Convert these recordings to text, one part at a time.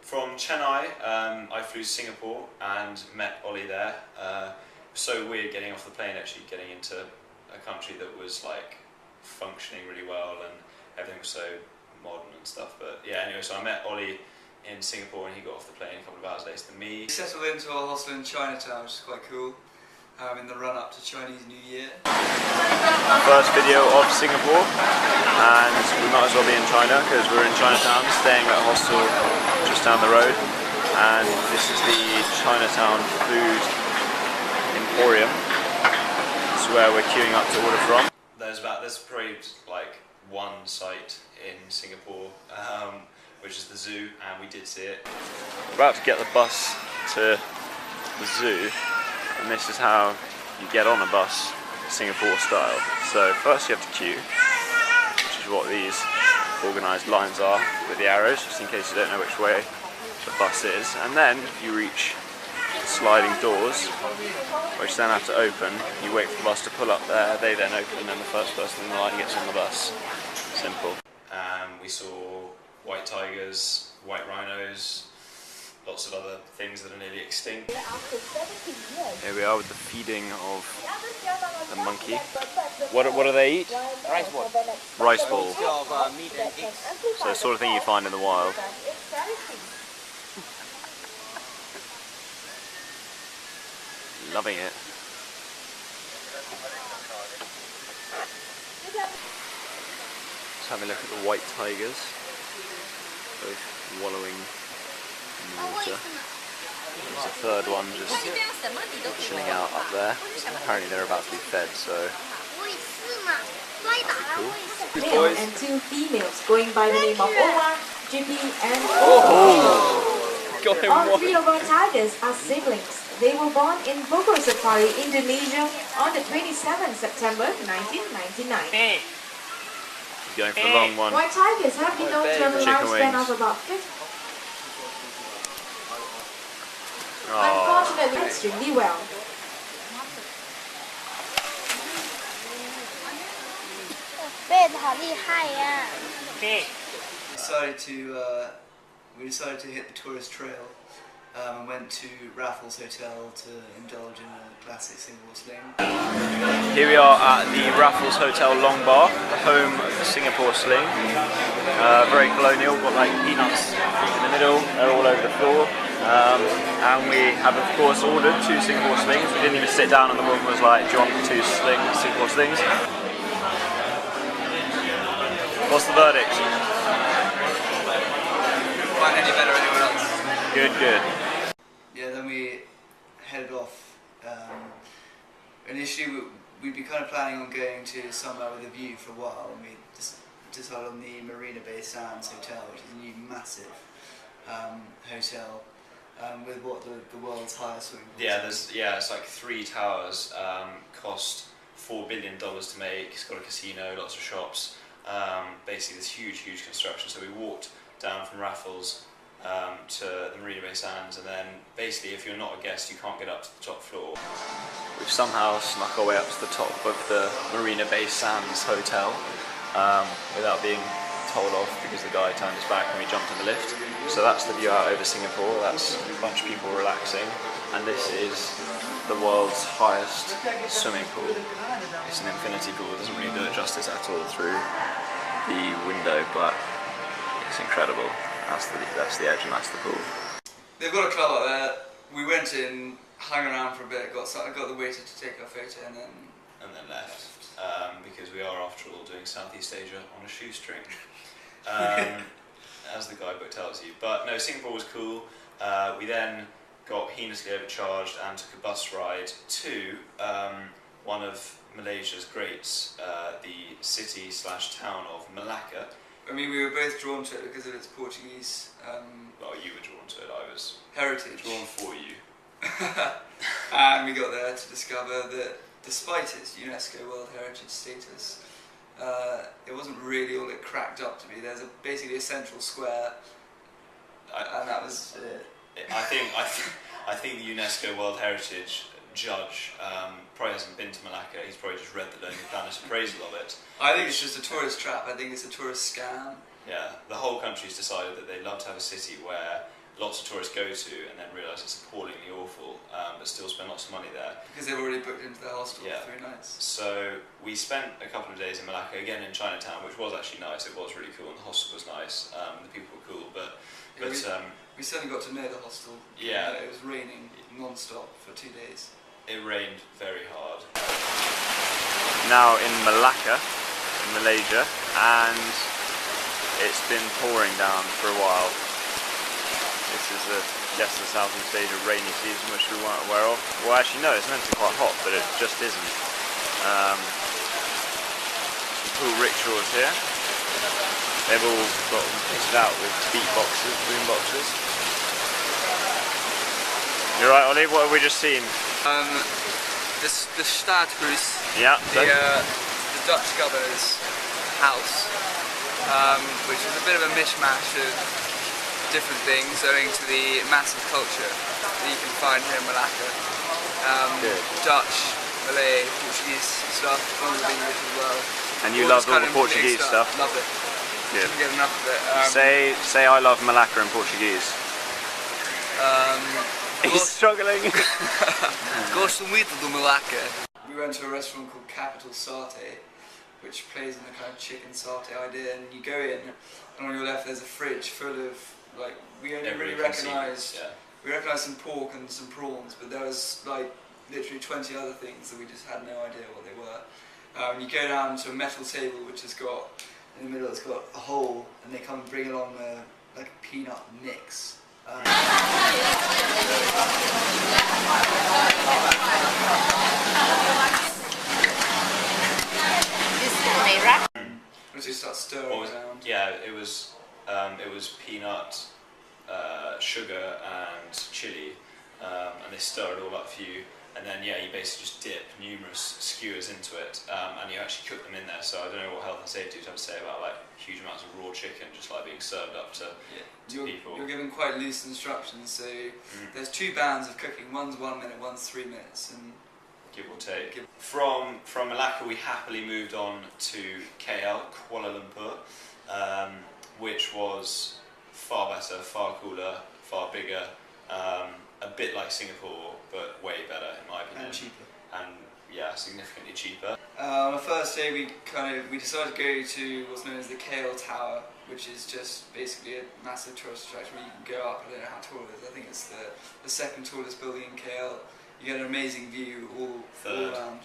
From Chennai, I flew to Singapore and met Ollie there. It was so weird getting off the plane, actually getting into a country that was like functioning really well and everything was so modern and stuff. But yeah, anyway, so I met Ollie in Singapore and he got off the plane a couple of hours later than me. We settled into our hostel in Chinatown, which is quite cool, in the run-up to Chinese New Year. First video of Singapore, and we might as well be in China because we're in Chinatown, staying at a hostel just down the road, and this is the Chinatown Food Emporium. This is where we're queuing up to order from. There's probably like one site in Singapore, which is the zoo, and we did see it. We're about to get the bus to the zoo, and this is how you get on a bus, Singapore style. So first you have to queue, which is what these organised lines are with the arrows, just in case you don't know which way the bus is. And then you reach sliding doors, which then have to open. You wait for the bus to pull up there, they then open, and then the first person in the line gets on the bus. Simple. We saw white tigers, white rhinos, lots of other things that are nearly extinct. Here we are with the feeding of the monkey. What do they eat? Rice ball. Rice balls. Meat and eggs. So the sort of thing you find in the wild. Loving it. Let's have a look at the white tigers, both wallowing in the water. There's a third one just chilling out up there. Apparently they're about to be fed, so that'd be cool. Male and two females going by the name of Omar, JP, and All three of our tigers are siblings. They were born in Bogor Safari, Indonesia on the 27th September 1999. Going for the long one. White tigers have been known to have a lifespan of about 50. Unfortunately, extremely well. We decided to hit the tourist trail and went to Raffles Hotel to indulge in a classic Singapore sling. Here we are at the Raffles Hotel Long Bar, the home of the Singapore sling. Very colonial, got like peanuts in the middle, they're all over the floor. And we have of course ordered 2 Singapore slings. We didn't even sit down and the woman was like, do you want 2 Singapore slings? What's the verdict? Quite any better anywhere else. Good, good. Yeah, then we headed off. Initially we'd be kind of planning on going to somewhere with a view for a while, and we decided on the Marina Bay Sands Hotel, which is a new massive hotel with what the world's highest swimming pool. Yeah, it's like 3 towers, cost $4 billion to make. It's got a casino, lots of shops. Basically this huge construction. So we walked down from Raffles to the Marina Bay Sands, and then basically if you're not a guest you can't get up to the top floor. We've somehow snuck our way up to the top of the Marina Bay Sands Hotel without being told off because the guy turned his back when we jumped in the lift. So that's the view out over Singapore, that's a bunch of people relaxing, and this is the world's highest swimming pool. It's an infinity pool, it doesn't really do it justice at all through the window, but it's incredible. That's the edge and that's the pool. They've got a club up there. We went in, hung around for a bit, got the waiter to take our photo, and then left. Because we are after all doing Southeast Asia on a shoestring. As the guidebook tells you. But no, Singapore was cool. We then got heinously overcharged and took a bus ride to one of Malaysia's greats, the city/town of Melaka. I mean, we were both drawn to it because of its Portuguese Well, you were drawn to it, I was heritage. drawn for you. And we got there to discover that despite its UNESCO World Heritage status, it wasn't really all it cracked up to be. There's basically a central square, and that was it. I think the UNESCO World Heritage judge probably hasn't been to Melaka. He's probably just read the Lonely Planet appraisal of it. I think it's just a tourist trap. I think it's a tourist scam. Yeah, the whole country's decided that they'd love to have a city where lots of tourists go to and then realise it's appallingly awful, but still spend lots of money there. Because they've already booked into the hostel Yeah. for 3 nights. So we spent a couple of days in Melaka, again in Chinatown, which was actually nice. It was really cool, and the hostel was nice. The people were cool, but we certainly got to know the hostel. Yeah. It was raining non-stop for 2 days. it rained very hard. Now in Melaka, in Malaysia, and it's been pouring down for a while. This is just the Southeast Asia rainy season, which we weren't aware of. Well, actually no, it's meant to be quite hot, but it just isn't. Cool rickshaws here. They've all got them kitted out with beatboxes, boom boxes. You're right, Ollie, what have we just seen? The Stadhuis, Yeah. the Dutch governor's house, which is a bit of a mishmash of different things owing to the massive culture that you can find here in Melaka. Dutch, Malay, Portuguese stuff, all of English as well. And you All loved this all kind the of Portuguese mixed stuff? Love it. Good. Couldn't get enough of it. Say I love Melaka in Portuguese. He's struggling. Gosto muito do Melaka. We went to a restaurant called Capital Satay, which plays on the kind of chicken satay idea, and you go in, and on your left there's a fridge full of, like, we only really recognised some pork and some prawns, but there was like literally 20 other things that we just had no idea what they were. And you go down to a metal table which has got, in the middle it's got a hole, and they come and bring along like a peanut mix. Once you start stirring around. Yeah, it was peanut, sugar and chilli, and they stir it all up for you, and then you basically just dip numerous skewers into it, and you actually cook them in there. So I don't know what health and safety would have to say about like huge amounts of raw chicken just like being served up to people. You're given quite loose instructions, so there's 2 bands of cooking. One's 1 minute, one's 3 minutes, and give or take. From Melaka we happily moved on to KL, Kuala Lumpur, which was far better, far cooler, far bigger, a bit like Singapore, but way better in my opinion. And cheaper. And yeah, significantly cheaper. On the first day we decided to go to what's known as the KL Tower, which is just basically a massive tourist attraction where you can go up. I don't know how tall it is. I think it's the second tallest building in KL. You get an amazing view all around.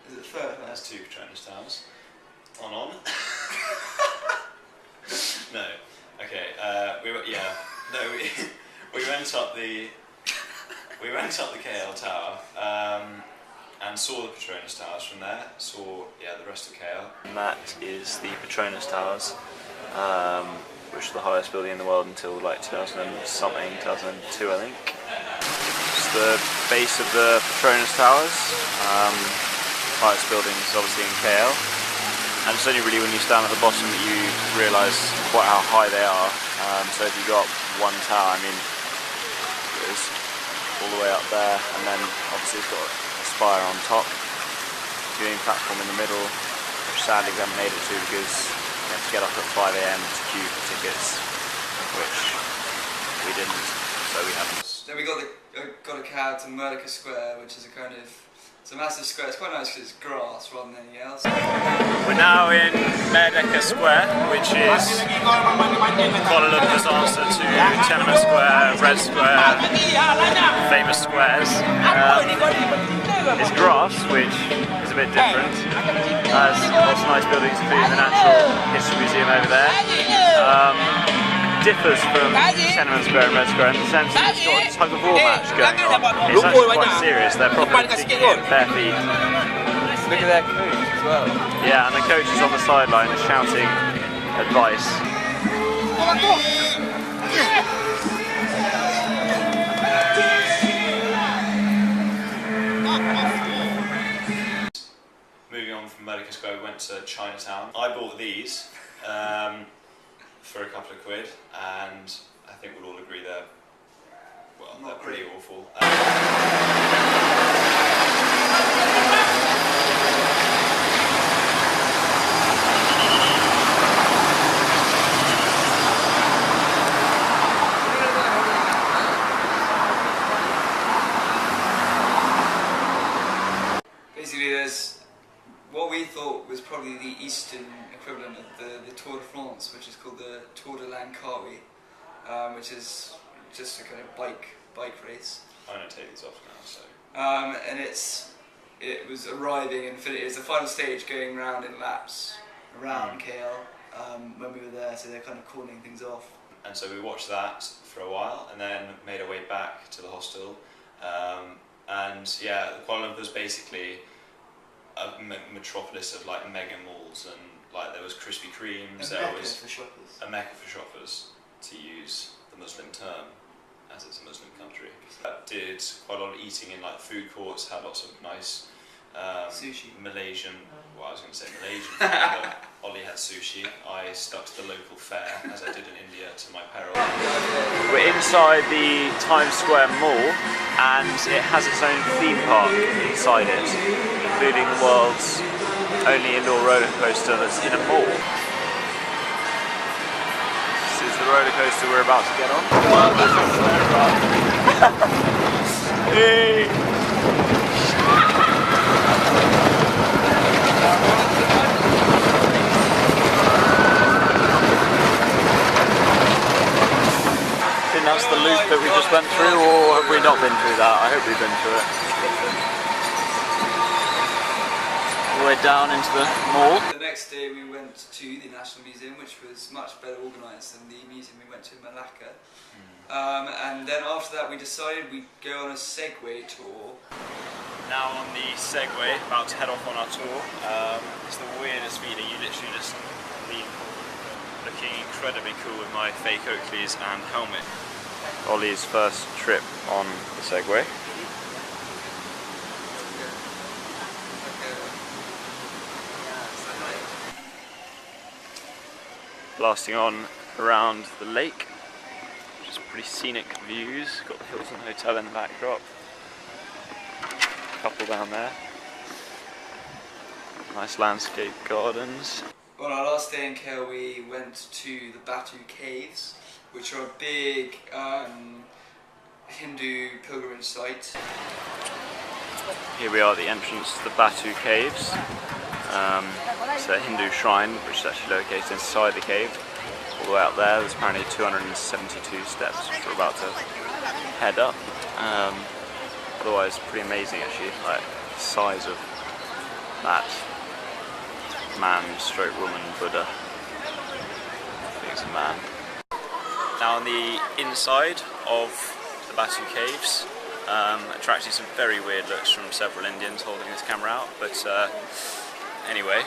Is it third? There's 2 Petronas Towers. On. No. Okay. We went up the KL Tower and saw the Petronas Towers from there. Saw the rest of KL. And that is the Petronas Towers, which is the highest building in the world until like 2000 and something, 2002 I think. It's the base of the Petronas Towers. Highest building is obviously in KL, and it's only really when you stand at the bottom that you realise quite how high they are. So if you go up one tower, I mean, it goes all the way up there, and then obviously it's got a spire on top, viewing platform in the middle, which sadly we haven't made it to because we had to get up at 5 AM to queue for tickets, which we didn't, so we haven't. Then we got a cab to Melaka Square, which is it's a massive square. It's quite nice because it's grass rather than anything else. We're now in Melaka Square, which is Kuala Lumpur's answer to Tiananmen Square, Red Square, famous squares. It's grass, which is a bit different. Has lots of nice buildings, including the Natural History Museum over there. Differs from Tiananmen Square and Red Square in the sense that it's got a tug of war match going on. It's actually quite serious. They're probably kicking in bare feet. Look at their coach as well. Yeah, and the coach is on the sideline shouting advice. Moving on from Melaka Square, we went to Chinatown. I bought these for a couple of quid, and I think we'll all agree they're pretty awful. the Tour de France, which is called the Tour de Langkawi, which is just a kind of bike race. I'm going to take these off now. So. And it was arriving and it was the final stage going round in laps around KL when we were there, so they're kind of calling things off. And so we watched that for a while and then made our way back to the hostel. And yeah, Kuala Lumpur is basically a metropolis of like mega malls, and like there was Krispy Kremes, there was for shoppers. a mecca for shoppers, to use the Muslim term, as it's a Muslim country. Did quite a lot of eating in like food courts, had lots of nice sushi. Malaysian, well I was going to say Malaysian food, but Ollie had sushi. I stuck to the local fare, as I did in India, to my peril. We're inside the Times Square Mall, and it has its own theme park inside it, including the world's only indoor roller coaster that's in a mall. This is the roller coaster we're about to get on. Hey. That's the loop that we just went through, or have we not been through that? I hope we've been through it. All the way down into the mall. The next day we went to the National Museum, which was much better organised than the museum we went to in Melaka. And then after that we decided we'd go on a Segway tour. Now on the Segway, about to head off on our tour. It's the weirdest feeling, you literally just lean forward, looking incredibly cool with my fake Oakleys and helmet. Ollie's first trip on the Segway. Blasting on around the lake, just pretty scenic views. Got the Hilton Hotel in the backdrop. A couple down there. Nice landscape gardens. On our last day in KL we went to the Batu Caves, which are a big Hindu pilgrimage site. Here we are at the entrance to the Batu Caves. It's a Hindu shrine which is actually located inside the cave. All the way out there, there's apparently 272 steps which we're about to head up. Otherwise pretty amazing actually, like the size of that man/woman Buddha. I think it's a man. Now on the inside of the Batu Caves, attracting some very weird looks from several Indians holding this camera out, but anyway,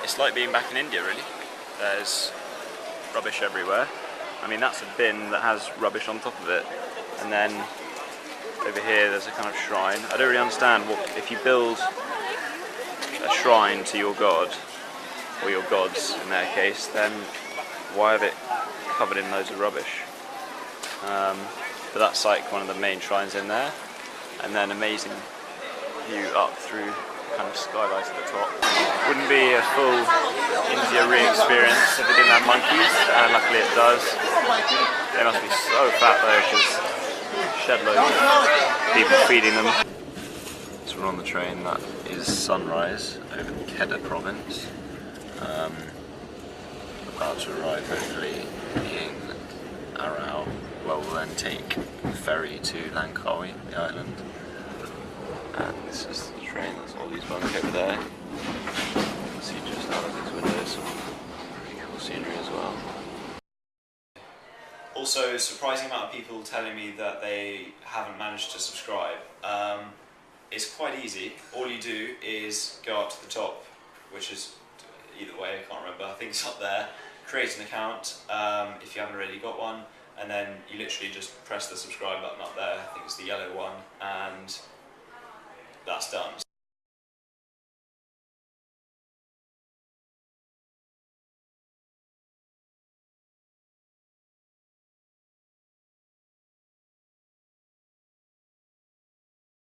it's like being back in India really. There's rubbish everywhere. I mean that's a bin that has rubbish on top of it, and then over here there's a kind of shrine. I don't really understand what, if you build a shrine to your god, or your gods in their case, then why have it covered in loads of rubbish? But that's like one of the main shrines in there, and then amazing view up through kind of skylight at the top. Wouldn't be a full India re-experience if it didn't have monkeys, and luckily it does. They must be so fat though, because shed loads of people feeding them. So we're on the train, that is sunrise over the Kedah province. About to arrive hopefully in Arau, where we'll then take the ferry to Langkawi, the island. And this is the train, that's all these bunk over there. You can see just out of these windows some pretty cool scenery as well. Also, surprising amount of people telling me that they haven't managed to subscribe. It's quite easy. All you do is go up to the top, which is either way, I can't remember, I think it's up there. Create an account if you haven't already got one, and then you literally just press the subscribe button up there, I think it's the yellow one, and that's done.